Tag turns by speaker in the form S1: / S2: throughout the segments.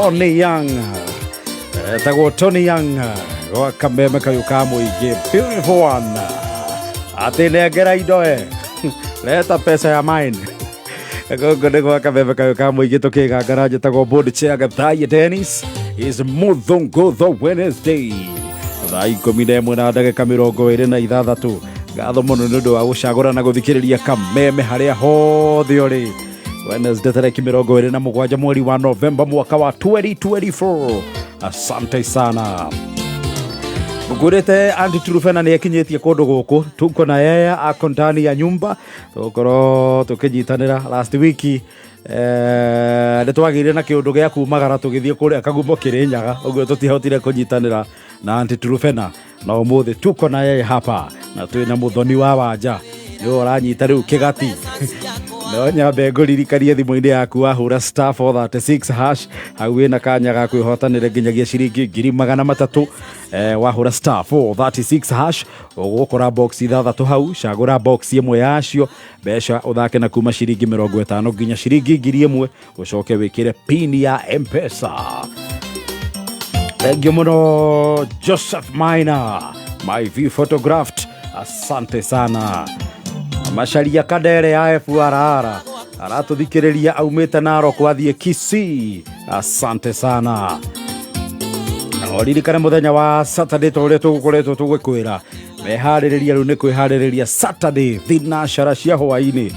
S1: Tony Young. Tago Tony Young. Go kameme kayo kamo ige. Beautiful one. Atene gera idoe. Leta pesa ya mine. Go kameme kayo kamo ige toke ga garage tago board chair Thaya Dennis. Is Muthongo the Wednesday. Thai komine muna daga kamirongo ire na ithathatu. Gatho muno nundu wa gucagura na guthikiriria kameme haria hothe uri. Wednesday tariki 27 mweri wa Novemba mwaka wa 2024. Asante sana. Mugurete Andy Trufena ni yakinyetie kundu guku. Tuko na yeye ako ndani ya nyumba. Tukoro tukijitanira last week. Twagire na kiundu gia kumagara tugithie kuria Kagumo Kirinyaga. Uguo tutihotire kunyitanira na Andy Trufena. Na umuthi tuko na yeye hapa. Na twina muthoni wa wanja. Yo ranyita riu kigati. No nyambe nguririkanie thimu-ini yaku wahura star 436 hash hau na kanya ga kwihotanire nginyagia ciringi 300 wahura star 436 hash ugukora box ithathatu hau cagura box imwe yacio beca uthake na kuma ciringi 50 nginya ciringi 1000 ucoke wikire pin ya M-Pesa. Thank you muno Joseph Maina, my view photographed. Asante sana. Masharia Kadere ya FRR aratuthikiriria aumite Narok wathie Kisii. Asante sana. Oririkane muthenya wa Saturday tore tugukoretwo tugikwira mehaririria riu ni kwihariria Saturday thinashara cia hwaini.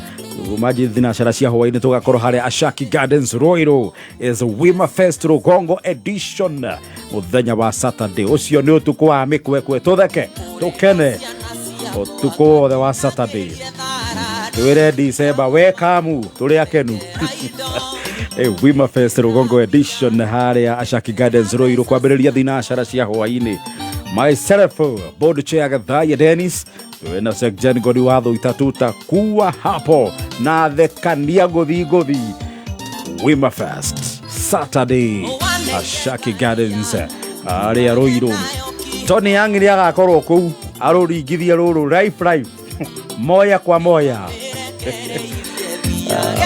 S1: Umaji thinashara cia hwaini tugakorwo haria Ashaki Gardens Roiro is Wima Fest Rugongo edition muthenya wa Saturday. Ucio ni utuku wa mikwekwe tutheke tukene utuku wothe wa Saturday. Twere December welcome tuli akenu. Wima Fest Rugongo edition haria Ashaki Gardens Roiro kwambiriria thinashara cia hwaini. Myself board chair Thaya Dennis wena Sekjen Godi watho itatuta kuwa hapo na thekania gothi Wima Fest Saturday Ashaki Gardens haria Roiro. Tony Young ni agakorwo kuu aruringithia ruru live moya kwa moya.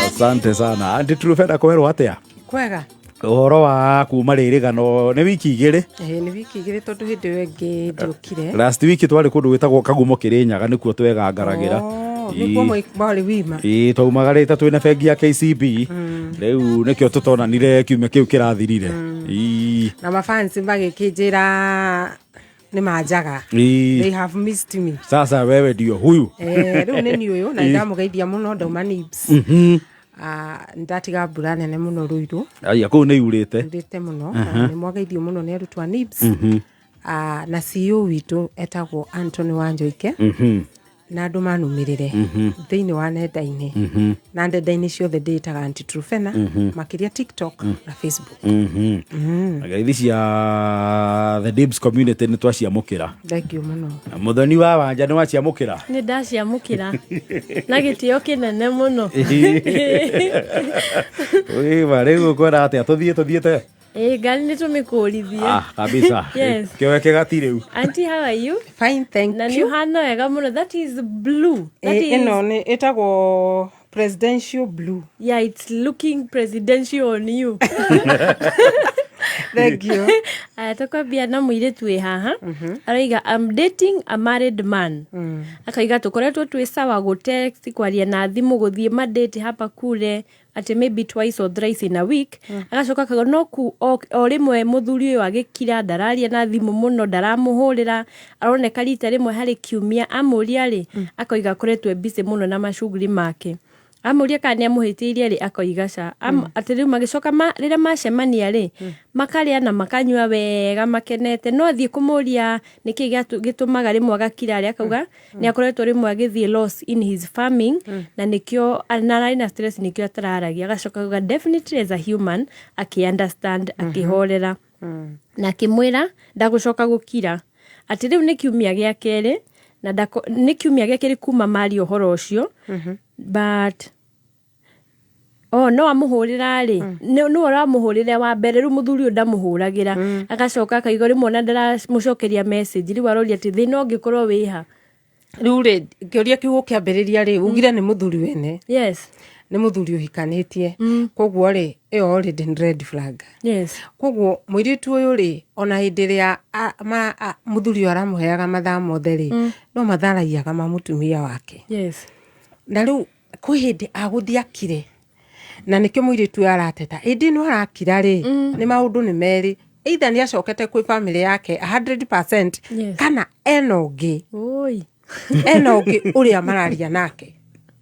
S1: Asante sana. Andy Trufena kwerwo atia
S2: kwega
S1: uhoro wa kuma ririgano ni wiki igiri
S2: ni wiki igiri tondu hindi wengi njukire
S1: last week twari kundu witagwo Kagumo Kirinyaga nikuo twegangaragira
S2: nikuo mwari wima
S1: twaumagarite twina bengi ya KCB riu nikio tutonanire kiumia kiu kirathirire
S2: na mafansi magikinjira ni majaga they have missed me.
S1: Sasa wewe ndio huyu
S2: riu ni uyu na ndamugeithia muno ndauma Nibs ndatiga mbura nene muno Ruiru
S1: aya kuu ni urite
S2: muno ni mwageithio muno ni arutwa Nibs na CEO witu etagwo Anthony Wanjoike na andu manumirire thiini wa nenda-ini na nenda-ini ciothe nditaga Andy Trufena makiria TikTok na Facebook.
S1: Agaithi cia the Dibs community ni twaciamukira.
S2: Thank you muno.
S1: Muthoni wa wanja ni waciamukira.
S3: Ni ndaciamukira na gitio kinene muno.
S1: Rĩu kwenda atia tuthiete
S3: gari ni tumikuurithia
S1: kabisa.
S3: Yes.
S1: Kiweke gati riu.
S3: Auntie, how are you?
S2: Fine, thank
S3: na
S2: you.
S3: Na ni hana wega muno. That is blue. That is
S2: ino ni etagwo presidential blue.
S3: Yeah, it's looking presidential on you.
S2: Thank you.
S3: Atakwambia na muiretu wi haha araiga I'm dating a married man. Akaiga tukoretwo twi sawa go text kwaria na thimu guthie madate hapa kule ati maybe twice or thrice in a week. Agacoka kago no ku o rimwe muthuri uyu agikira ndararia na thimu muno ndaramuhurira aroneka rita rimwe hari kiumia amuria ri akaiga koretwe busy muno na mashuguri make. Amuria kana amuhitirie ri akoiga ca atiriu magicoka rira macemania ri makaria na makanywa wega makenete no athie kumuria niki gitumaga rimwe agakira ri akauga ni akoretwo rimwe agithie loss in his farming na nikio anarari na stress nikio atararagia agacoka kuga definitely as a human aki understand akihorera na kimwira ndagucoka gukira atiriu ni kiumia gia keri na ni kiumia gia keri kuma mari ohoro ucio but no amuhurira ri no aramuhurira wa mbere ru muthuri ndamuhuragira agacoka akaigori mona ndara mucokeria message ri waroria ati thina ungikorwo wiha
S2: riu ri ngioria kiugo kiambiriria ri ugire ni muthuri wene
S3: Yes.
S2: ni muthuri uhikanitie koguo ri iyo already ni red flag.
S3: Yes.
S2: Koguo muiritu uyu ri ona hindi ria muthuri aramuheaga mathaa mothe ri no matharagiaga mamutumia wake.
S3: Yes.
S2: Na riu kwi hindi aguthia kire na nikio muiritu arateta indi no arakira ri ni maundu ni meri either ni acokete kwi family yake 100%
S3: Yes.
S2: kana enogi
S3: Oi.
S2: enogi uria mararia nake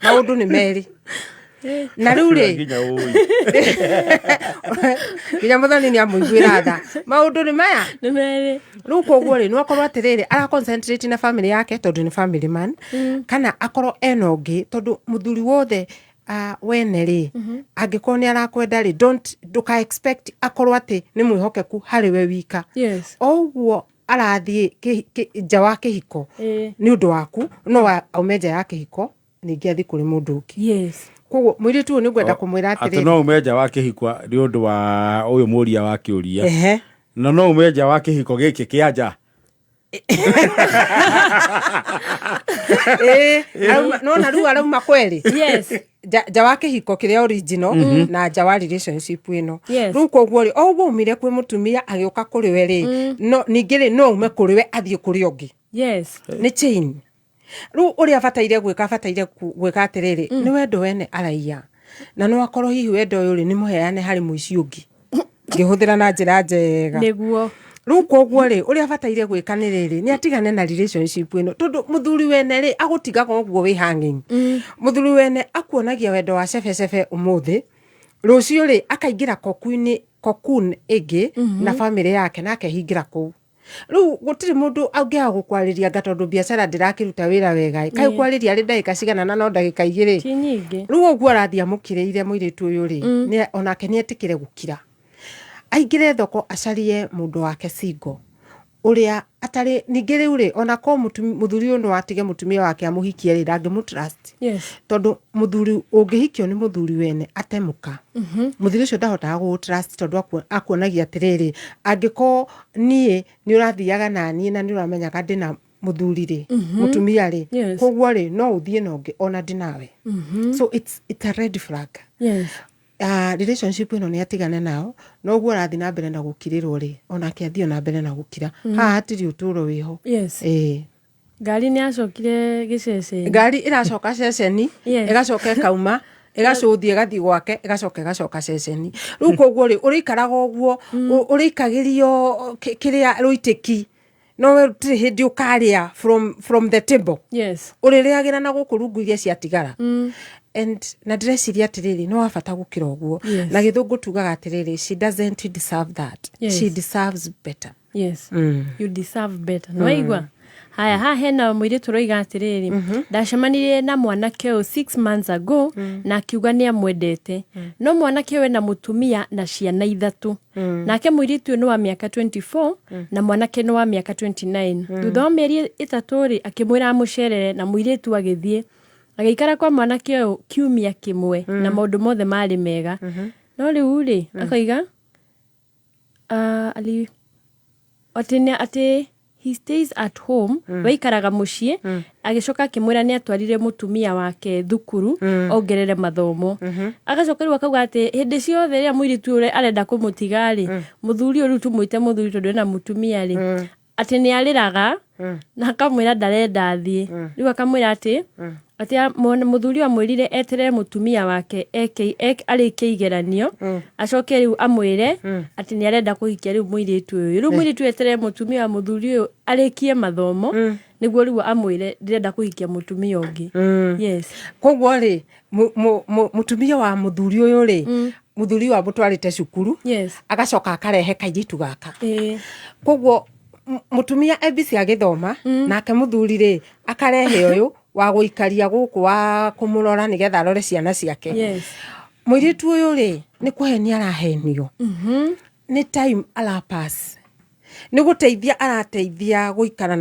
S2: maundu ni meri na riu ri
S1: Nginya ui.
S2: nginya muthoni ni amuiguira tha maundu ni maya
S3: Nĩ merĩ.
S2: riu koguo ri no akorwo atiriri ara concentrate na family yake tondu ni family man kana akorwo enogi tondu muthuri wothe wene ri angikorwo ni arakwenda ri nduka expect akorwo ati ni mwihokeku hari we wika.
S3: Yes.
S2: Oguo arathie nja wa kihiko ni undu waku no aume nja ya kihiko ningi athi kuri mundu ungi.
S3: Yes.
S2: Koguo mwiritu ni ngwenda kumwira atiri
S1: ati no umenja wa kihikwa ni undu wa uyu muria wa kiuria
S2: ehe
S1: no umenja wa kihiko giki kia nja
S2: no na riu arauma kweli.
S3: Yes.
S2: nja wa kihiko kiria original na nja wa relationship ino
S3: Yes.
S2: riu koguo ri oguo umire kwi mutumia agiuka kuri we ri no ningi ri no ume kuri we athie kuri ungi
S3: Yes.
S2: ni chain riu uria bataire gwika atiriri ni wendo wene araia na no akorwo hihi wendo uyu ri ni muheane hari muici ungi ngihuthira na njira njega
S3: Nĩguo.
S2: riu koguo ri uria bataire gwika ni riri ni atigane na relationship ino tondu muthuri wene ri agutigaga uguo wi hanging muthuri wene akuonagia wendo wa cebe umuthi rucio ri akaingira cocoon igi na family yake na akehingira kuu riu gutiri mundu angia gukwariria gatondu biacara ndirakiruta wira wega kai kwariria ari ndagika cigana na no ndagika igiri
S3: Ti nyingĩ.
S2: riu oguo arathia mukiriire muiritu uyu ri ni onake ni etikire gukira aingire thoko acarie mundu wake singo uria atari ningi riu ri ona ko muthuri uyu no atige mutumia wake amuhikie ri ndangimutrust.
S3: Yes.
S2: Tondu muthuri ungihikio ni muthuri wene atemuka muthuri ucio ndahotaga gutrust tondu akuonagia atiriri angiko nie ni urathiaga na nie na ni uramenyaga ndina muthuri ri mutumia ri
S3: Yes.
S2: koguo ri no uthie na ungi ona ndinawe so it's a red flag.
S3: Yes.
S2: Relationship ino ni atigane nao no guo arathi na mbere na gukirirwo ri ona akiathio na mbere na gukira haha hatiri uturo wiho.
S3: Yes. Ngari nĩ acokire gĩceceni.
S2: Ngari iracoka ceceni
S3: Yes.
S2: igacoka ikauma igacuthie igathi gwake igacoka ceceni riu koguo ri urikaraga uguo urikagirio kiria ruitiki no we tiri hindi ukaria from the table.
S3: Yes.
S2: Uririagira na guku rungu iria ciatigara and na ndĩreciria atiriri no wabata gukira uguo.
S3: Yes.
S2: Na githungu tugaga atiriri she doesn't deserve that.
S3: Yes.
S2: She deserves better.
S3: Yes. You deserve better. Nwaigua. Haya ha hena muiritu roiga atiriri ndacemanirie na mwanake uyu 6 months ago na akiuga ni amwendete no mwanake we na mutumia na ciana 3 nake muiritu ni wa miaka 24 na mwanake ni wa miaka 29 thutha wa mieri 3 ri akimwira amucerere na muiritu agithie agikara kwa mwanake uyu kiumia kimwe na maundu mothe mari mega no riu ri akaiga ali ati he stays at home waikaraga mucii agicoka akimwira ni atwarire mutumia wake thukuru ongerere mathomo agacoka riu akauga ati hindi ciothe ria muiritu ure arenda kumutiga ri muthuri uyu tumuite muthuri tondu ena mutumia ri ati ni ariraga na akamwira ndarenda athie riu akamwira ati muthuri amwirire eterere mutumia wake arikie igeranio acoke riu amwire ati ni arenda kuhikia riu muiritu uyu riu muiritu eterere mutumia wa muthuri uyu arikie mathomo niguo riu amwire ndirenda kuhikia mutumia ungi. Yes.
S2: Koguo ri mutumia wa muthuri uyu ri muthuri wa mutwarite cukuru.
S3: Yes.
S2: Agacoka akarehe kaijitu gaka. Koguo mutumia ebisi agithoma nake muthuri ri akarehe uyu wa guikaria guku wa kumurora nigetha arore ciana ciake.
S3: Yes.
S2: Muiritu uyu ri ni kuhenia arahenio ni time alapas ni guteithia arateithia guikara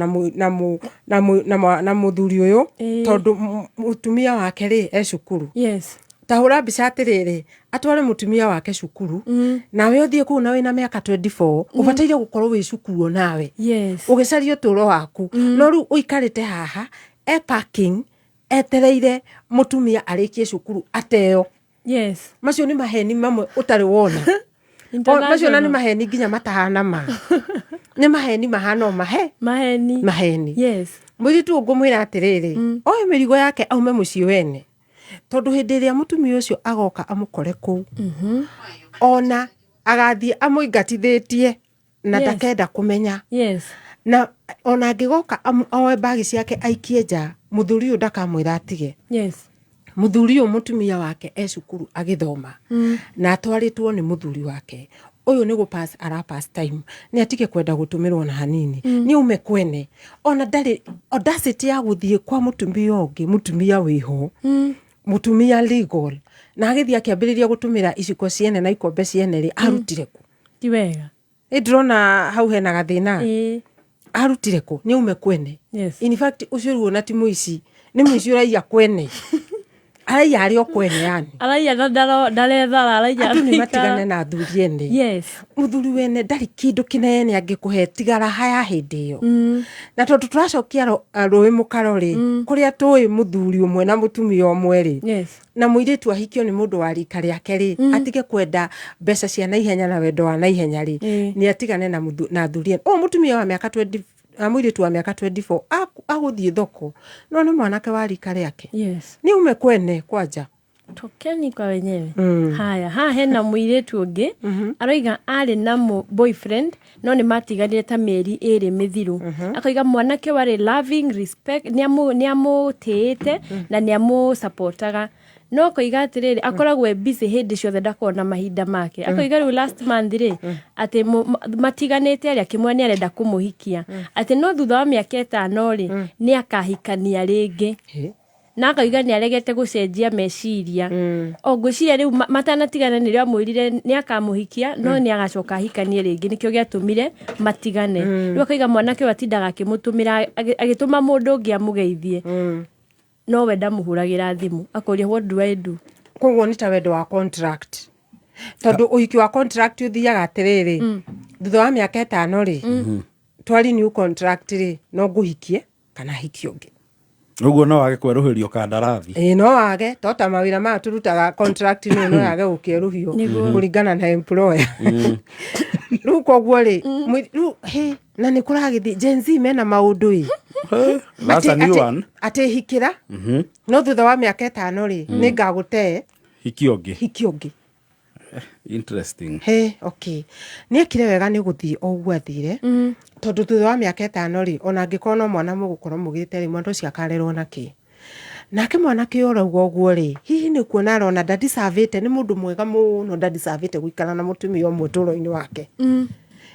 S2: na muthuri uyu tondu mutumia wake ri cukuru.
S3: Yes.
S2: Tahura mbica atiriri atware mutumia wake cukuru nawe uthie kuu na wina miaka 24 ubataire gukorwo wi cukuru nawe.
S3: Yes.
S2: Ugicaria uturo waku no riu uikarite haha parking etereire mutumia arikie cukuru ateo.
S3: Yes.
S2: Macio ni maheni mamwe utari wona. Macio na ni maheni nginya matahana ma. Ni maheni mahana o maheni.
S3: Yes.
S2: Mwiritu ngumwira atiriri oyo mirigo yake aume mucii wene tondu hindi iria mutumia ucio agoka amukore kuu ona agathie amuingatithitie na ndakenda kumenya.
S3: Yes.
S2: Na ona angigoka oe bagi ciake aikie nja muthuri uyu ndakamwira atige.
S3: Yes.
S2: Muthuri uyu mutumia wake cukuru agithoma na atwaritwo ni muthuri wake uyu ni gupass arapass time ni atige kwenda gutumirwo na hanini ni ume kwene ona ndari audacity ya guthie kwa mutumia ungi mutumia wiho mutumia legal na agithia kiambiriria gutumira iciko ciene na ikombe ciene ri arutire ku
S3: ti wega
S2: ndrona hau hena gathina arutire ku ni ume kwene.
S3: Yes.
S2: In fact ucio ruona ti muici ni muici uraia kwene ai ario kwene yani
S3: araya ndarethara araya
S2: ni matigane na athuri ene.
S3: Yes.
S2: Muthuri wene ndari kindu kinene angikuhe tigara haya hindi iyo na tondu turacokia rui mukarori kuria tui muthuri umwe na mutumia umwe ri.
S3: Yes.
S2: Na muiritu ahikio ni mundu wa rika riake ri atige kwenda mbeca cia naihenya na wendo wa naihenya ri ni atigane na athuri ene. Mutumia wa miaka 20 muiritu wa miaka 24 aguthie thoko no ni mwanake wa rika riake.
S3: Yes.
S2: Ni ume kwene kwanja
S3: tokeni kwa wenyewe. Haya hena muiritu ungi aroiga ari na boyfriend no ni matiganire ta mieri iri mithiru akoiga mwanake wari loving respect ni amutiite na ni supportaga no koiga atiriri akoragwe busy hindi ciothe ndakona mahinda make akoiga riu last month ri ati matiganite ari akimwe ni arenda kumuhikia ati no thutha wa miaka 5 ri ni akahikania ringi na akoiga ni aregete gucenjia meciria ngwiciria riu matanatigana ni rio amwirire ni akamuhikia no ni agacoka hikanie ringi nikio giatumire matigane riu akoiga mwanake watindaga akimutumira agituma mundu ungi amugeithie no wenda muhuragira thimu akoria what do I do.
S2: Koguo ni ta wendo wa contract tondu uhiki wa contract uthiaga atiriri thutha wa miaka 5 ri twari new contract ri no nguhikie kana hiki ungi
S1: uguo no wage kweruhirio kandarathi
S2: no wage tota mawira ma turutaga contract no yage ukieruhio kuringana na employer riu koguo ri riu na ni kuragithi Gen Z mena maundu i ati hikira no thutha wa miaka 5 ri ni ngagutee
S1: hiki ungi interesting.
S2: Okay ni ekire wega ni guthii oguo athire tondu thutha wa miaka 5 ri ona ngikona mwana mugukorwo mugite ri mwandu cia karerwo naki nake mwana kiora uguo ri hihi ni kuona arona dadi savete ni mundu mwega muno dadi savete guikara na mutumia umwe turo-ini wake.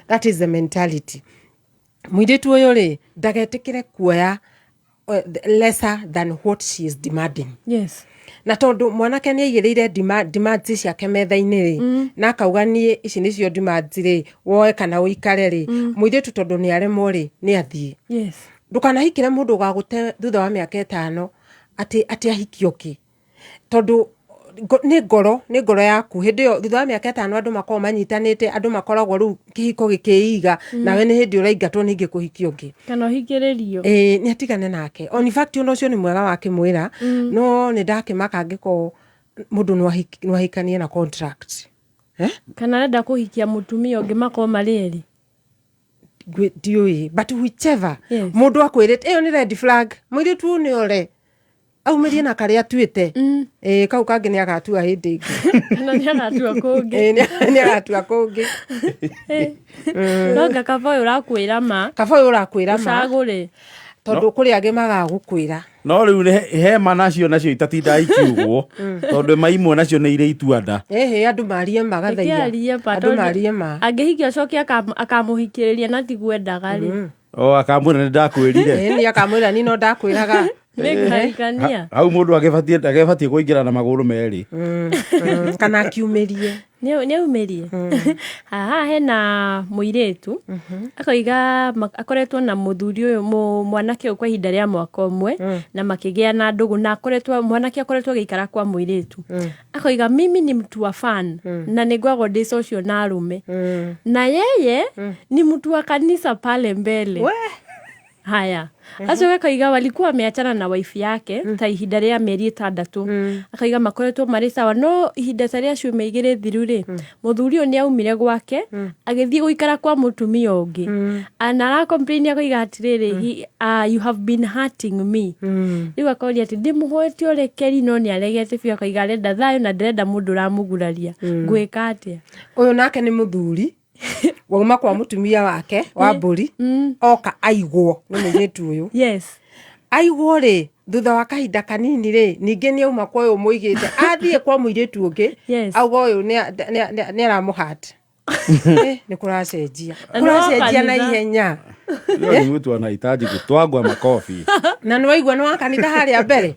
S2: That is the mentality. Muiritu uyu ri ndagetikire kuoya lesser than what she is demanding.
S3: Yes.
S2: Na tondu mwanake ni aigiriire demands ciake metha-ini ri na akauga ni ici nicio demands ri woe kana uikare ri muiritu tondu ni aremwo ri ni athie.
S3: Yes.
S2: Ndukanahikire mundu ugagute thutha wa miaka 5 ati ahikio ki tondu ni ngoro yaku hindi yo thutha wa miaka 5 andu makorwo manyitanite andu makoragwo riu kihiko gikiiga nawe ni hindi uraingatwo ningi kuhikio ki
S3: kana uhikiririo
S2: ni atigane nake. On fact uno cio ni mwega wakimwira no ni ndakimaka ngiko mundu no ahikanie na contract
S3: kana renda kuhikia mutumia ungi makorwo mariri
S2: dioi but whichever mundu akwirite iyo ni red flag mwiritu ni ore aumirie na karia tuite kau kangi ni agatua hindi ingi
S3: na ni agatua kungi
S2: ni agatua kungi
S3: no kaba urakwira ma ucagure
S2: tondu kuri age magagukwira
S1: no riu hema nacio itatinda ikiugwo tondu maimwe nacio ni ire ituanda
S2: andu marie magathaia andu marie ma
S3: angihikia cokia akamuhikiriria na tigwendaga ri
S1: akamwira ni ndakwirire
S2: ni akamwira ni no ndakwiraga
S1: hau mundu agebatie kuingira na maguru meri
S2: kana akiumirie
S3: ni aumirie. Haha hena muiritu akoiga akoretwo na muthuri uyu mwanake kwa ihinda ria mwaka umwe na makigea na ndugu na mwanake akoretwo giikara kwa muiritu akoiga mimi ni mtu wa fan na nigwagwo ndi social na arume na yeye ni mtu wa kanisa pale mbele Haya. Acoka kaiga walikuwa wameachana na wife yake ta ihinda rĩa mĩeri 6. Akaiga makoretwo marĩ sawa no ihinda ta rĩa ciumia 2 thiru rĩ mũthuri ũyũ nĩ aumire gwake agĩthiĩ gũikara kwa mũtumia ũngĩ. Na ara complain akaiga atĩrĩrĩ you have been hurting me. Rĩu akoria atĩ ndĩmũhoete ũrekeri no nĩ aregete biũ akaiga arenda thayũ na ndĩrenda mũndũ ũramũguraria. Ngwĩka atĩa?
S2: Ũyũ nake nĩ mũthuri wauma kwa mutumia wake wa mburi oka aigwo nĩ mũirĩtu ũyũ.
S3: Yes.
S2: Aigwo rĩ thutha wa kahinda kanini rĩ ningĩ nĩ auma kwa ũyũ mũigĩte athiĩ kwa mũirĩtu ũngĩ.
S3: Yes.
S2: Auga ũyũ nĩ aramũhata. Nĩ kũracenjia na ihenya.
S1: Leo ni mtu anahitaji kutwagwa makofi.
S2: Na nĩ waigua nĩ wa kanitha harĩa mbere.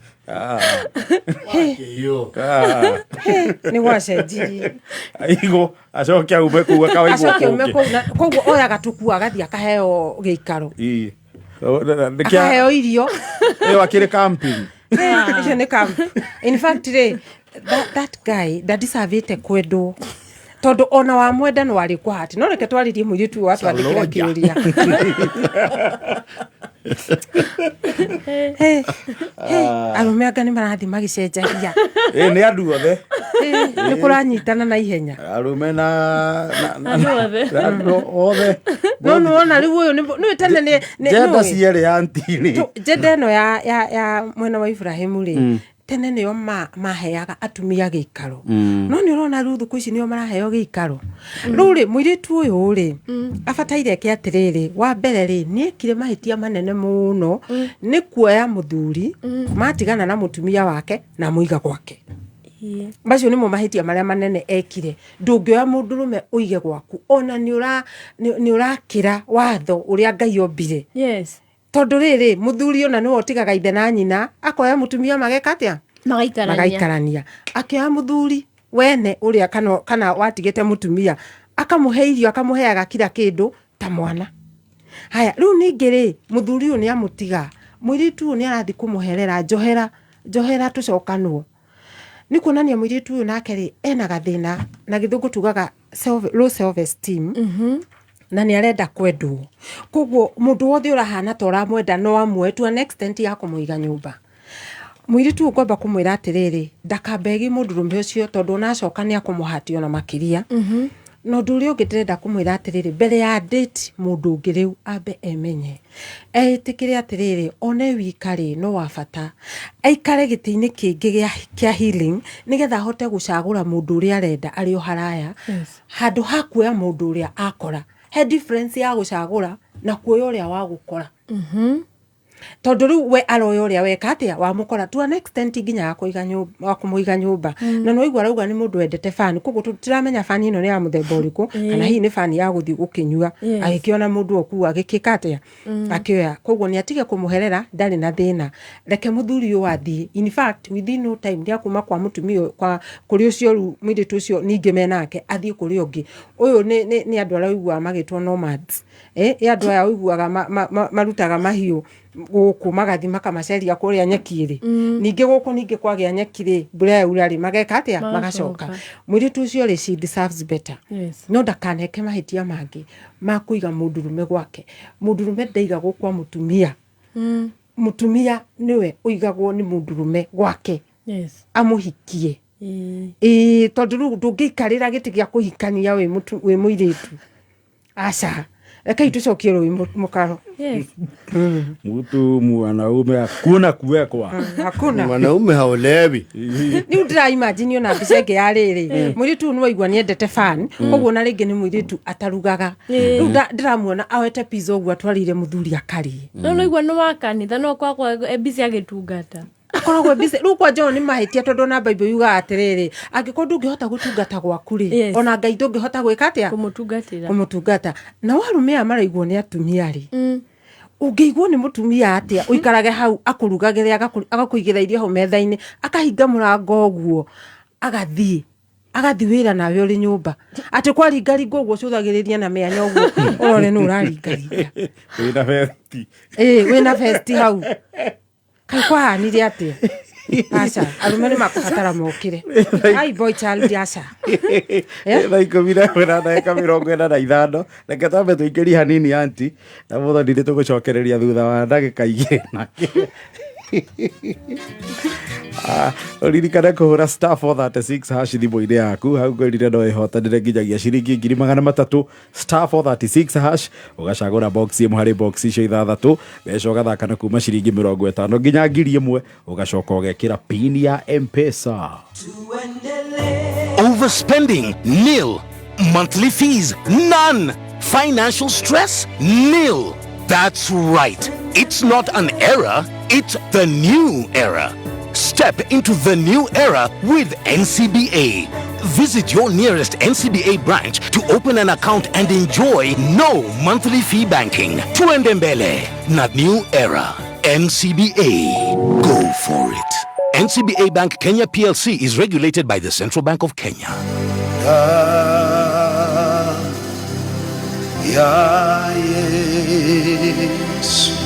S2: Nĩ gwacenjirie.
S1: Aigo acoke aume kuu akawaigwo.
S2: Acoke aume kuu koguo oyaga tukua agathia akaheo gĩikaro. Akaheo irio.
S1: Akĩrĩ camping.
S2: Icio nĩ camp. In fact that guy ndadisavĩte kwendwo. Tondu ona wa mwenda no arĩ kwahati no reke twaririe mũirĩtu wa twandĩkĩra kĩũria. Arũme anga nĩ marathiĩ magĩcenjagia.
S1: Nĩ andũ othe.
S2: Nĩ kũranyitana na ihenya.
S1: Arũme na andũ othe.
S2: No ona rĩu ũyũ nĩ tene nĩ
S1: jenda cierĩ anti-rĩ.
S2: Jenda ĩno ya mwena wa Ibrahimu rĩ tene nĩo maheaga atumia gĩikaro. No nĩ ũrona rĩu thikũ ici nĩo maraheo gĩikaro. Rĩu rĩ mũirĩtu ũyũ rĩ abataire ke atĩrĩrĩ wa mbere rĩ nĩekire mahĩtia manene mũno nĩ kuoya mũthuri matigana na mũtumia wake na mũiga gwake. Macio nĩmo mahĩtia marĩa manene ekire. Ndũngĩoya mũndũrũme ũige gwaku ona nĩ ũrakĩra watho ũrĩa Ngai ombire.
S3: Yes.
S2: Tondu rĩrĩ mũthuri ona nĩwe ũtigaga ithe na nyina akoya mũtumia mageka atĩa magaikarania. Akĩoya mũthuri wene ũrĩa kana watigĩte mũtumia akamũhe irio akamũheaga kila kĩndũ ta mwana. Haya rĩu ningĩ rĩ mũthuri ũyũ nĩ amũtiga mũirĩtu ũyũ nĩ arathiĩ kũmũherera njohera tũcokanwo. Nĩ kuonania mũirĩtu ũyũ nake rĩ ena gathĩna na gĩthũngũ tugaga low self esteem. Na nĩ arenda kwendwo. Koguo mũndũ wothe ũrahana ta ũramwenda no amwe to an extent ya kũmũiga nyũmba. Mũirĩtu ũyũ ngwamba kũmwĩra atĩrĩrĩ ndakambegi mũndũrũme ũcio tondũ onacoka nĩ akũmũhatio na makĩria. No ũndũ ũrĩa ũngĩ ndĩrenda kũmwĩra atĩrĩrĩ mbere ya date mũndũ ũngĩ rĩu ambe emenye. Etĩkĩre atĩrĩrĩ one wikare no wa bata. Aikare gĩtĩ-inĩ kĩngĩ kĩa healing nĩgetha ahote gũcagũra mũndũ ũrĩa arenda arĩ o haraya. Handũ ha kuoya mũndũ ũrĩa akora. He difference ya gũcagũra na kuoya ũrĩa wa gũkora. Tondu rĩu we aroya ũrĩa weka atĩa wa mũkora to an extent nginya ya kũmũiga nyũmba. Na no igua rauga nĩ mũndũ wendete fan koguo tũtiramenya fan ĩno nĩ ya mũthemba ũrĩkũ kana hihi nĩ fan ya gũthiĩ gũkĩnyua agĩkĩona mũndũ okuo agĩkĩka atĩa akĩoya. Koguo nĩ atige kũmũherera ndarĩ na thĩna. Reke mũthuri ũyũ athiĩ. In fact within no time nĩ akuma kwa mũtumia kwa kũrĩ ũcio rĩu mũirĩtu ũcio ningĩ menake athiĩ kũrĩ ũngĩ. Ũyũ nĩ andũ arĩa ũiguaga magĩtwo nomads. Andũ aya ũiguaga marutaga mahiũ gũkũ magathi makamaceria kũrĩa nyeki rĩ ningĩ gũkũ ningĩ kwagĩa nyeki rĩ mbura yaura rĩ mageka atĩa magacoka. Mũirĩtu ũcio rĩ she deserves better. No ndakaneke mahĩtia mangĩ ma kũiga mũndũrũme gwake. Mũndũrũme ndaigagwo kwa mũtumia. Mũtumia nĩwe ũigagwo nĩ mũndũrũme gwake amũhikie. Tondũ rĩu ndũngĩikarĩra gĩtĩ gĩa kũhikania wĩ mũirĩtu. Aca reke itucokie rũĩ mũkaro.
S1: Mtu mwanaume hakuna kuwekwa.
S2: Hakuna.
S4: Mwanaume haolewi.
S2: Niũ ndĩra imagine ona mbica ĩngĩ ya rĩrĩ mũirĩtu nĩ waigua nĩ endete fan koguo na rĩngĩ nĩ mũirĩtu atarugaga. Rĩu ndĩramuona awete pizza ũguo atwarire mũthuri akarie.
S3: No igua nĩ wa kanitha no kwa busy agĩtungata.
S2: Akoragwo busy rĩu kwa John nĩ mahĩtia tondũ na Bible yuga atĩrĩrĩ angĩkorwo ndũngĩhota gũtungata gwaku rĩ ona Ngai ndũngĩhota gwĩka atĩa kũmũtungata. Na warũme aya maraigwo nĩ atumia rĩ ũngĩigwo nĩ mũtumia atĩa ũikarage hau akũrugagĩre agakũigĩra irio hau metha-inĩ akahinga mũrango ũguo agathiĩ wĩra nawe ũrĩ nyũmba atĩ kwaringaringa ũguo ũcũthagĩrĩria na mĩanya ũguo ũrore nĩ ũraringaringa
S1: wĩna vesti
S2: wĩna vesti hau kai kwahanire atĩa Aca arume nĩ makũbatara mokire ai boy child aca
S1: thaa ikũmi na ĩmwe na ndagĩka 45 reke twambe tũingĩrie hanini anti na mũthoni nĩ tũgũcokereria thutha wa ndagĩka 2 na ririkane kũhũra star 436 hash thimũ-inĩ yaku hau ngwĩrire no ĩhotanĩre nginyagia ciringi 300 star 436 hash ũgacagũra box ĩmwe harĩ box icio 6 mbeca ũgathaka na kuma ciringi 50 nginya 1000 ũgacoka ũgekĩra pin ya M-Pesa.
S4: Overspending? Nil. Monthly fees? None. Financial stress? Nil. That's right. It's not an era, it's the new era. Step into the new era with NCBA. Visit your nearest NCBA branch to open an account and enjoy no monthly fee banking. Tuendembele, not new era. NCBA. Go for it. NCBA Bank Kenya PLC is regulated by the Central Bank of Kenya.
S5: Yes.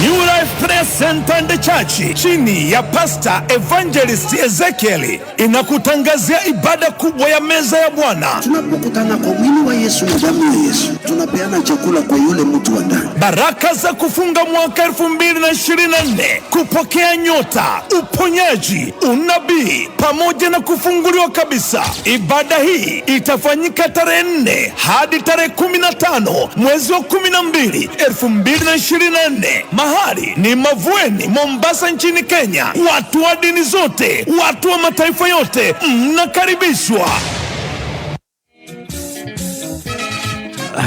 S5: New Life Prayer Center and the Church chini ya Pastor Evangelist Ezekiel inakutangazia ibada kubwa ya meza ya Bwana.
S6: Tunapokutana kwa mwili wa Yesu na damu ya Yesu, tunapeana chakula kwa yule mtu wa ndani.
S5: Baraka za kufunga mwaka 2024, kupokea nyota, uponyaji, unabii pamoja na kufunguliwa kabisa. Ibada hii itafanyika tarehe 4 hadi tarehe 15 mwezi wa 12 2024. Mahali ni Mavueni, Mombasa nchini Kenya. Watu wa dini zote, watu wa mataifa yote mnakaribishwa.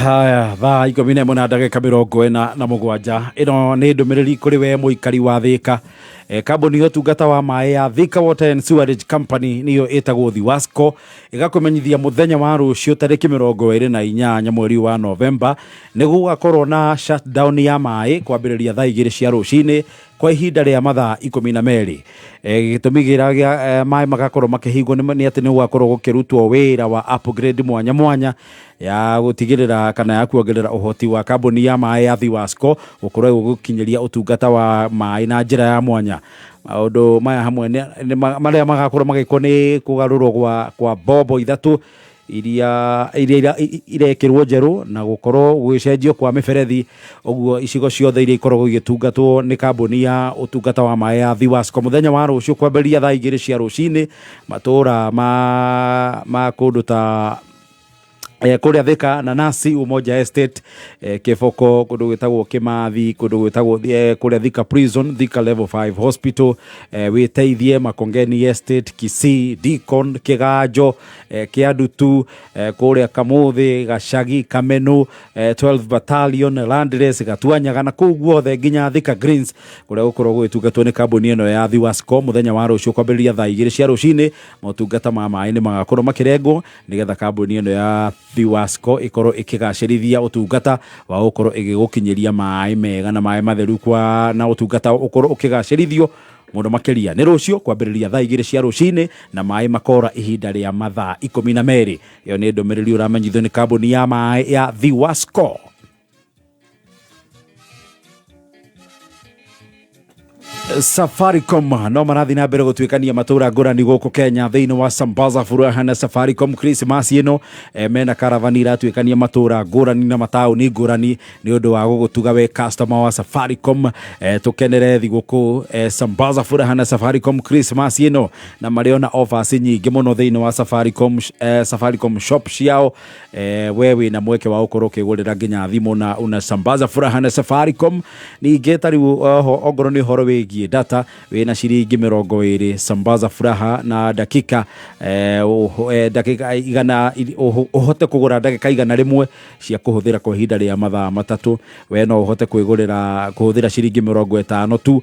S1: Haya, thaa 11 na ndagĩka 47 ĩno nĩ ndũmĩrĩri kũrĩ we mũikari wa Thika. Kambuni ya ũtungata wa maĩ ya Thika Water and Sewerage Company niyo ĩtagwo Thiwasco ĩgakũmenyithia mũthenya wa rũciũ tarĩki 28 mweri wa Novemba nĩ gũgakorwo na shutdown ya maĩ kwambĩrĩria thaa 2 cia rũcinĩ kwa ihinda rĩa mathaa 12. Gĩtũmi gĩa maĩ magakorwo makĩhingwo nĩ atĩ nĩ gũgakorwo gũkĩrutwo wĩra wa upgrade mwanya mwanya ya gũtigĩrĩra kana ya kuongerera ũhoti wa kambuni ya maĩ ya Thiwasco gũkorwo gũkinyĩria ũtungata wa maĩ na njĩra ya mwanya. Maũndũ maya hamwe marĩa magakorwo magĩkwo nĩ kũgarũrwo kwa bobo 3 iria irekĩrwo njerũ na gũkorwo gũgĩcenjio kwa mĩberethi. Ũguo icigo ciothe iria ikoragwo igĩtungatwo nĩ kambuni ya ũtungata wa maĩ ya Thiwasco mũthenya wa rũciũ kwambĩrĩria thaa 2 cia rũcinĩ. Matũũra ma kũndũ ta kũrĩa Thika na Nasi, Umoja Estate, Kĩboko, kũndũ gwĩtagwo Kĩmathi, kũndũ gwĩtagwo kũrĩa Thika Prison, Thika Level 5 Hospital, Wĩteithie, Makongeni Estate, Kisii, Deacon, Kĩganjo, Kĩandutu, kũrĩa Kamũthĩ, Gacagi, Kamenu, 12 Battalion, Landless, Gatuanyaga na kũu guothe nginya Thika Greens kũrĩa gũkorwo gũgĩtungatwo nĩ kambuni ĩno ya Thiwasco mũthenya wa rũciũ kwambĩrĩria thaa 2 cia rũcinĩ. Motungata ma maĩ nĩ magakorwo makĩrengwo nĩgetha kambuni ĩno ya Thiwasco ikorwo ikigacĩrithia ũtungata wa gũkorwo igĩgũkinyĩria maĩ mega na maĩ matheru kwa na ũtungata ũkorwo ukigacĩrithio mũno makĩria. Nĩ rũciũ kwambĩrĩria thaa 2 cia rũcinĩ na maĩ makora ihinda rĩa mathaa 12. Iyo nĩ ndũmĩrĩri ũramenyithio nĩ kambuni ya maĩ ya Thiwasco. Safaricom no marathi na mbere gũtuĩkania matũũra ngũrani gũkũ Kenya thĩinĩ wa Sambaza furaha na Safaricom Christmas ĩno mena karavani iratuĩkania matũũra ngũrani na mataũni ngũrani nĩ ũndũ wa gũgũtuga we customer wa Safaricom. Tũkenere thigũkũ Sambaza furaha na Safaricom Christmas ĩno na marĩ ona offers nyingĩ mũno thĩinĩ wa Safaricom shop ciao. We wĩna mweke wa gũkorwo ũkĩgũrĩra nginya thimũ na una Sambaza furaha na Safaricom. Ningĩ tarĩu ongorwo nĩ ũhoro wĩgiĩ data wĩna ciringi 20 Sambaza furaha na dakika dakika igana uhote kugura dakika igana rimwe cia kuhuthira kwa ihinda rĩa mathaa 3. We no uhote kwigurira kuhuthira ciringi 50 tu.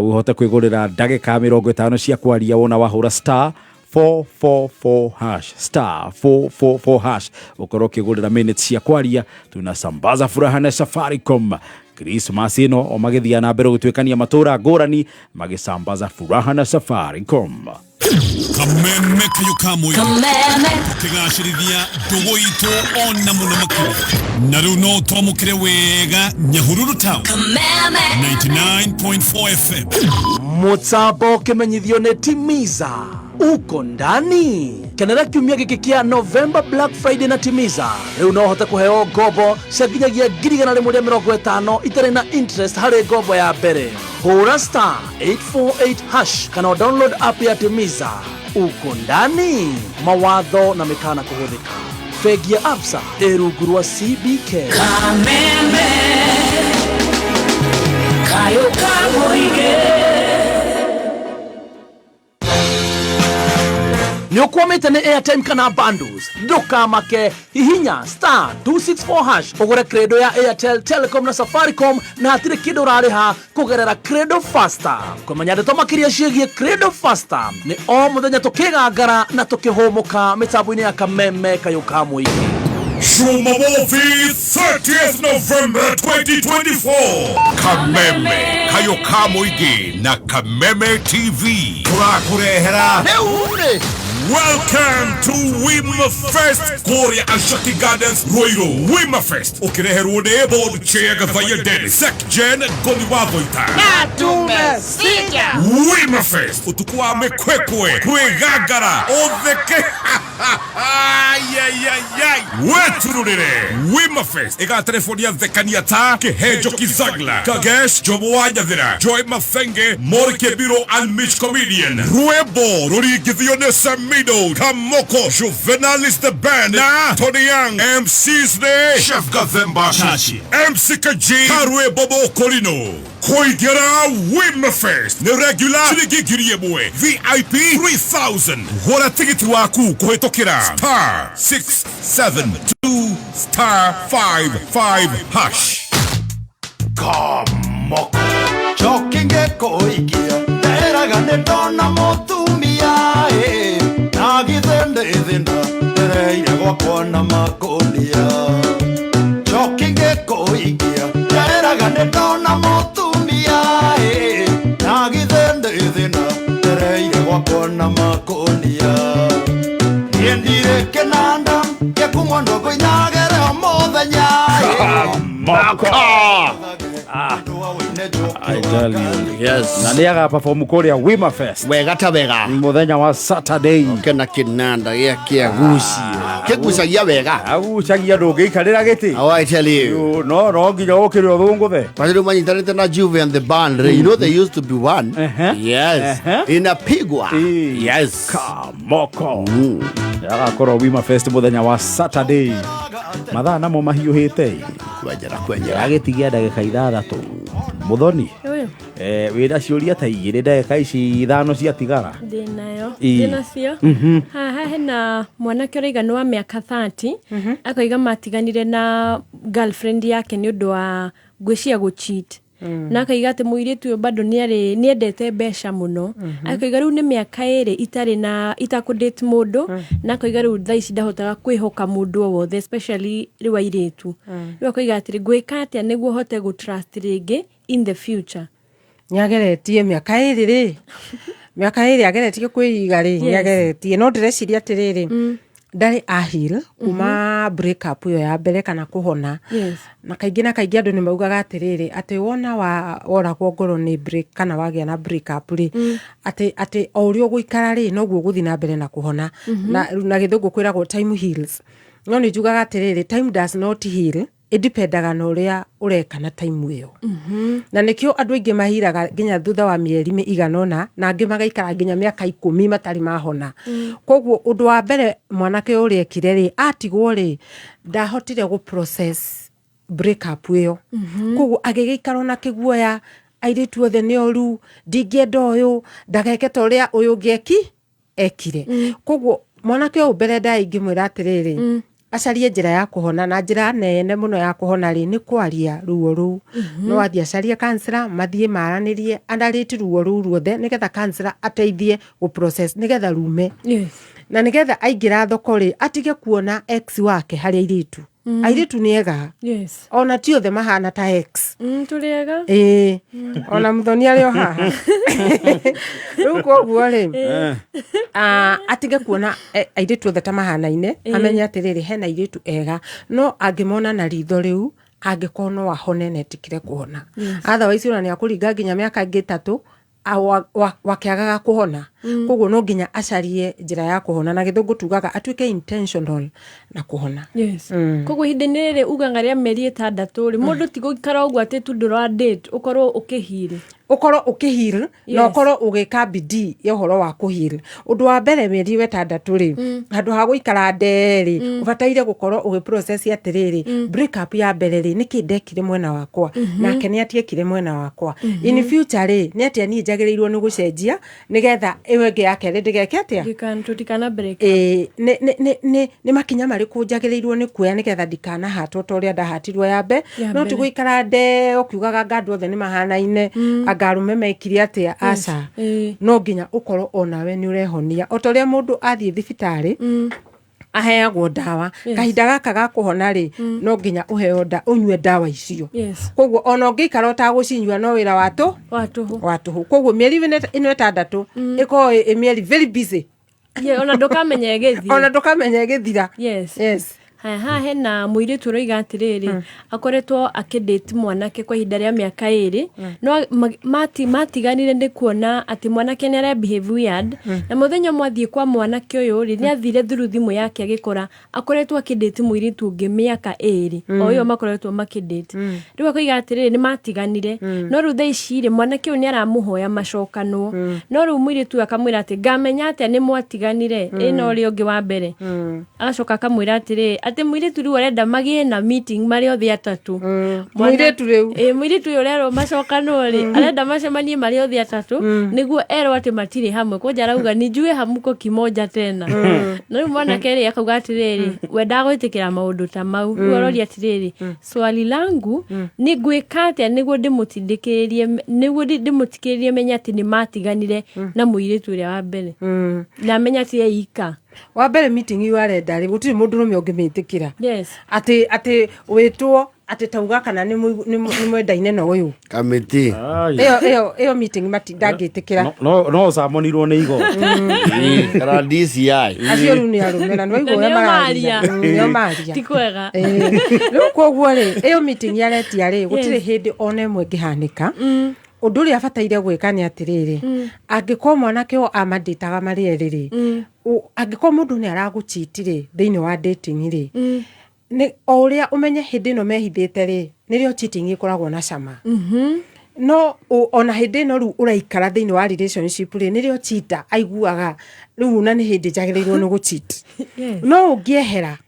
S1: Uhote kwigurira dakika 50 cia kwaria wona wahura star 444 hash star 444 hash ukorwo kigurira minutes cia kwaria. Tuna Sambaza furaha na Safaricom Christmas ino o magithia na mbere gutwekania matura ngurani magisambaza furaha na Safaricom.
S5: Kameme kayo kamoy kigashirithia ndugu itu ona muno makuru na runo tomukire wega Nyahururu Town 99.4 FM
S7: Mutsabo kimenyithio ne Timiza uko ndani kenera kiumia giki kia November Black Friday na Timiza riu no hote kuheo ngobo cenginyagia 150 itare na interest hari ngobo ya mbere hura star 848 hash kana download app ya Timiza uko ndani mawatho na mikana kuhuthika fegi ya Absa eruguru wa CBK
S8: Kameme kayo kamoige
S7: Nyokwamete ne airtime kana bundles doka make hihinya star 264 hash ogore credo ya Airtel Telecom na Safaricom na hatire kido rariha kugerera credo faster kumanyade to makiria cigie credo faster ni o muthenya tukigangara na tukihomoka mitambo-ini ya Kameme kayo kamwe
S5: Shumawovi 30th November 2024 Kameme kayo kamoige na Kameme TV turakurehera Welcome to Wimafest Korea Ashaki Gardens Roiro Wimafest Ukireheru ne board chega vaya deni Sekjen Goliwavoita
S8: Sija
S5: Wimafest utukua mekwekwe kwegagara odheke Wetururire Wimafest ega telefoni ya dhekania ta kehejo kizagla kagesh jomoanya dhira Joy Mafenge Morike Biro and Mitch Comedian Ruebo Rori Githione Samido Kamoko Juvenalis the Band na Tony Young MC's ne Chef Gazemba Chachi MC Kaji Karwe Bobo Kolino Koigera Wimafest ne regular Chiligi Giriemwe VIP 3000 Wala tikiti waku kuhetokira star 672 star 55 hash Kamoko
S9: Chokinge koikia Neraga netona motumia Nagithende thinda Nereire gwakwa na makonia Chokinge koikia Neraga netona motumia Nagithende thinda Nereire gwakwa na makonia Yendire kenanda Yakumwa ndogo inagere omuthenya
S1: Kamoko I tell you.
S10: Yes.
S1: Na niaga perform Korea Wimafest.
S10: Wega ta wega.
S1: Muthenya wa Saturday.
S10: Kena kinanda ya kiagusi. Kigucagia wega.
S1: Agucagia ndungiikarira giti.
S10: Oh, I tell you.
S1: No nginya ukiri uthunguthe.
S10: Pasiru manyitanite na Juve and the band. You know they used to be one. Yes. Inapigwa. Yes.
S1: Kamoko. Agakorwo Wimafest muthenya wa Saturday. Mathaa namo mahiuhite.
S10: Kwenjera.
S1: Agitigia ndagika 6 muthoni. Wira ciuria ta 2 ndagika ici 5 ciatigara.
S3: Ndina cio. Haha hena mwanake ũraiga nĩ wa mĩaka 30 akoiga matiganire na girlfriend yake nĩ ũndũ wa gwĩcia gũcheat. Na akaiga atĩ mũirĩtu ũyũ bado nĩendete mbeca mũno. Akaiga rĩu nĩ mĩaka 2 itarĩ na itakudate mũndũ na akaiga rĩu thaa ici ndahotaga kwĩhoka mũndũ o wothe especially rĩu airĩtu. Rĩu akaiga atĩ ngwĩka atĩa nĩguo hote gũtrust rĩngĩ in the future.
S2: Nĩageretie mĩaka 2 rĩ. Mĩaka 2 ageretie kwĩiga rĩ nĩageretie no ndĩreciria atĩrĩrĩ ndarĩ ahil kuma break up yo ya mbere kana kuhona na kaingĩ andũ nĩ maugaga atĩrĩrĩ atĩ wona woragwo ngoro nĩ break kana wagĩa na break up rĩ atĩ o ũrĩa ũgũikara rĩ noguo gũthiĩ na mbere na kuhona na gĩthũngũ kwĩragwo time heals no nĩ njugaga atĩrĩrĩ time does not heal idipendaga na ũrĩa ũreka na time ĩyo na nĩkĩo andũ aingĩ mahiraga nginya thutha wa mĩeri iganona na angĩ magaikara nginya mĩaka 10 matarĩ mahona koguo ũndũ wa mbere mwanake ũrĩa ekire rĩ atigwo rĩ ndahotire gũ process break up ĩyo koguo agĩgĩikara na kĩguoya airĩtu othe nĩ oru ndingĩenda ũyũ ndageke ta ũrĩa ũyũ ũngĩ ekire koguo mwanake ũyũ mbere ingĩmwĩra atĩrĩrĩ acarie njĩra ya kuhona na njĩra nene mũno ya kuhona rĩ nĩ kwaria ruo rũu no athie acarie kansela mathie maranĩrie andarĩti ruo rũu ruothe nĩgetha kansela ateithie gũ process nĩgetha rume na nĩgetha aingĩra thoko rĩ atige kuona ex wake harĩa airĩtu airitu ni ega
S3: Yes.
S2: ona ti othe mahana ta X
S3: Tuliega.
S2: ona muthoni ario haha riu koguo ri atige kuona airitu othe ta mahanaine amenya atiriri hena airitu ega no angimona na ritho riu angikorwo wahone netikire kuona otherwise ona ni akuringa nginya miaka ingi 3 wakiagaga kuhona koguo no nginya acarie njira ya kuhona na githungu tugaga atuike intentional na kuhona.
S3: Yes. Koguo hindini riri uga ria meri 6 ri mundu ti gukara uguo ati tu ndura date ukorwo ukihiri na ukorwo ugika bidii ya uhoro wa kuhiri. Undu wa mbere meri 6 ri handu ha guikara nderi ubataire gukorwo ugi process atiriri break up ya mbere ri niki ndekire mwena wakwa nake ni atiekire mwena wakwa in future ri ni atia ni njagirirwo ni gucenjia nigetha iwege yake ri ndigeke atia tutikana break
S2: ni makinya mari kunjagirirwo ni kuya nigetha ndikana hatwo to ria ndahatirwo ya mbe no ti guikara nde ukiugaga ngandu othe ni mahanaine agarume mekiri atia aca no nginya ukorwo onawe ni urehonia otoria mundu athie thibitari aheagwo dawa kahinda gaka ga kuhona ri no nginya uheo unywe dawa icio koguo ona ngikara utagucinywa no wira watu koguo mieri ino 6 iko mieri very busy
S3: ona ndukamenye githira.
S2: Yes.
S3: Ha hena muiritu roiga atiriri akoretwo akidate mwanake kwa ihinda ria miaka 2 no matiganire ndi kuona ati mwanake ni ara behave weird na muthenya mwathie kwa mwanake uyu ri ni athire through thimu yake agikora akoretwo akidate muiritu ungi miaka 2 oyo makoretwo makidate riu akoiga atiriri ni matiganire no ru thaici mwanake uyu ni aramuhoya macokanwo no ru muiritu akamwira ati ngamenya ati ni mwatiganire ino ri ungi wa mbere agacoka akamwira atiriri ati muiritu riu arenda magie na meeting mari othe 3
S2: muiritu riu
S3: muiritu rero macokano ri arenda macemanie mari othe 3 niguo ero ati matire hamwe ko jarauga ni njue hamuko kimoja tena no riu mwanake ri akauga atiriri we ndagwitikira maundu ta mau riu arori atiriri swali langu ni gwika atia niguo ndimutikirie menya ati ni matiganire na muiritu ria wa mbere na menya ati eika
S2: wa mbere meeting yu arenda ri gutiri mundu rume ungimetikira ati witwo ati tauga kana ni mwendaine no uyu
S10: kamiti
S2: iyo meeting matindangitikira
S1: no samonirwo ni igo
S10: kana DCI
S2: acio ru ni arumena no igo
S3: maria
S2: tikwega riu koguo ri iyo meeting yaretia ri gutiri hindi one mwe ngihanika undu ri abataire gwika ni atiriri angiko mwanake o amaditaga mari eriri angiko mundu ni araguchitire thiini wa dating ri ni oria umenye hindi no mehithite ri nirio cheating ikoragwo na cama no ona hindi no ru uraikara thiini wa relationship ri nirio cheater aiguaga riu na ni hindi jagirirwo ni gucheat no ungiehera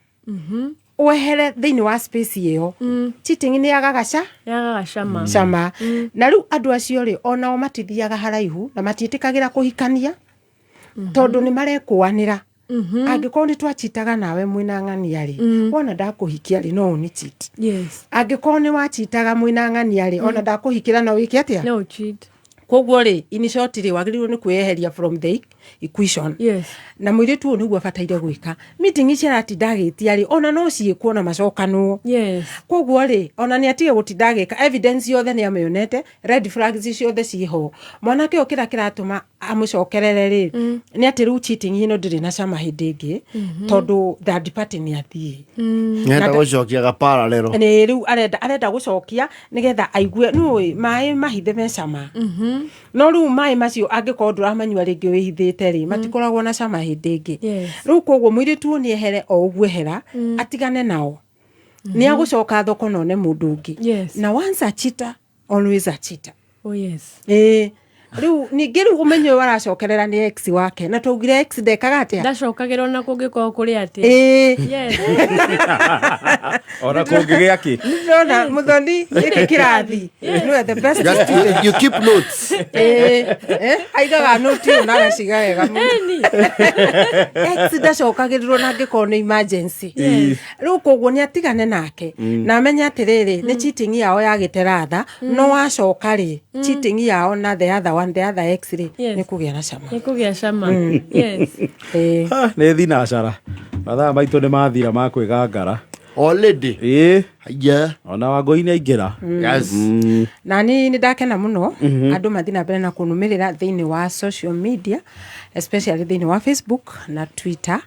S2: wehere thiini wa space iyo cheating ni yagagasha cama na riu andu acio ri ona o matithiaga haraihu na matitikagira kuhikania tondu ni marekuanira angiko ni twachitaga nawe mwina ng'ania ri wona ndakuhikia ri no ni cheat angiko ni wachitaga mwina ng'ania ri ona ndakuhikira no wiki atia
S3: no cheat
S2: koguo ri in short ri wagirirwo ni kweheria from the equation na muiritu uyu niguo abataire gwika meeting ici aratindagitia ri ona no ciikwo na macokanwo koguo ri ona ni atige gutindagika evidence yothe ni ameyonete red flags ciothe ciho mwanake okira kiratuma amucokerere ri ni ati ru cheating ino ndiri na cama hindi ingi tondu third party ni athie
S10: nenda gucokia ga parallel
S2: ni riu arenda gucokia nigetha aigue no mai mahithe me cama no riu mai macio angiko nduramanyua ringi wihithite ri matikoragwo na cama hindi ingi riu koguo muiritu ni ehere o uguo hera atigane nao ni agucoka thoko none mundu ungi na once a cheater always a cheater riu ningi riu umenye waracokerera ni ex wake na tugire ex ndekaga atia
S3: ndacokagira na kungiko kuri ati
S1: ora kungi aki
S2: na muthoni iki kirathi no the best
S10: you keep notes
S2: aigaga note na gaciga wega ex ndacokagirirwo na ngiko ni emergency riu koguo ni atigane nake na amenya atiriri ni cheating yao yagiteratha no wacoka ri cheating yao na the other ex ri ni kugia na cama
S1: ni thina cara mathaa maitu ni mathira ma kwigangara
S10: already
S1: yeah ona Wangũi aingira
S10: yes
S2: na ni ndakena muno andu mathina mbere na kunumirira thiini wa social media especially thiini wa Facebook na Twitter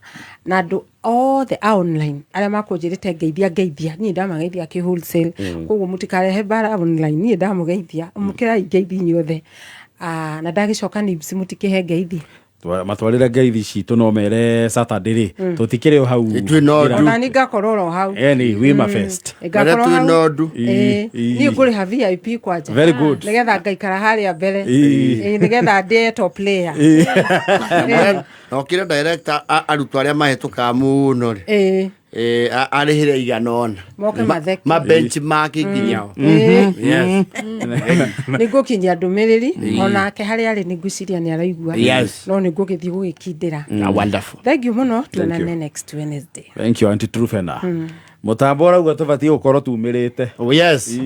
S2: na andu all the online aria makunjirite ngeithia ni ndamageithia ki wholesale koguo mutikarehe bara online ni ndamugeithia mukira ngeithi nyothe na ndagicoka Nibs mutikihe ngeithi
S1: matwarire ngeithi citu no mere Saturday tutikire hau
S2: na ni ngakororo hau
S1: Wima Fest
S10: ngakororo nodu
S2: ni nguri ha VIP kwaje
S1: very good
S2: nigetha ngaikara haria mbere nigetha ndie top player
S10: no kire director arutwa aria mahituka muno arihire iganona
S2: moke matheki
S10: ma benchmark nginyao
S2: yes nigukinyia ndumiriri onake hari ari niguciria ni araigua no nigugithi gugikindira
S10: wonderful
S2: thank you muno tuonane next Wednesday
S1: thank you Auntie Trufena mutambo rauga tubati gukorwo tumirite
S10: yes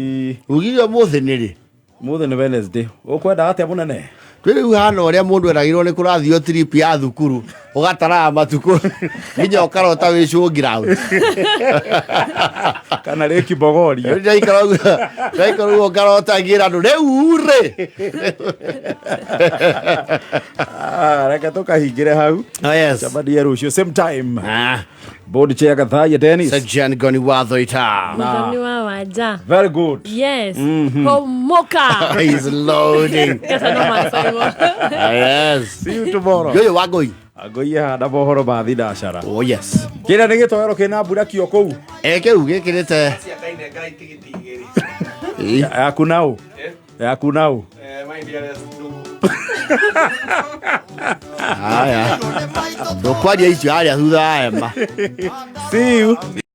S10: ugiyo muthiniri
S1: ni Wednesday ukwenda atia munene
S10: twiriu hana uria mundu eragirwo ni kurathio trip ya thukuru ugatara matuko nginya ukarota wi showground
S1: kana reki bogoria
S10: ndaikaro ukarota ngira ndu reure
S1: reka tukahingire hau
S10: yes
S1: sabadi rucio same time Bodi Chair Gathaya Dennis
S10: Sajan Goni Wathoita
S3: Mudhamini wa Waja
S1: very good
S3: yes Homoka
S10: he's loading yes
S1: see you tomorrow
S10: yo Wangũi
S1: agoia hada bohoro bathi dashara
S10: oh yes
S1: kira nĩ gĩtoero kĩna mbura kĩo kũu
S10: kĩu gĩkĩrĩte
S1: yaku nau
S10: haya ndũkwaria icio harĩa thutha hema
S1: see you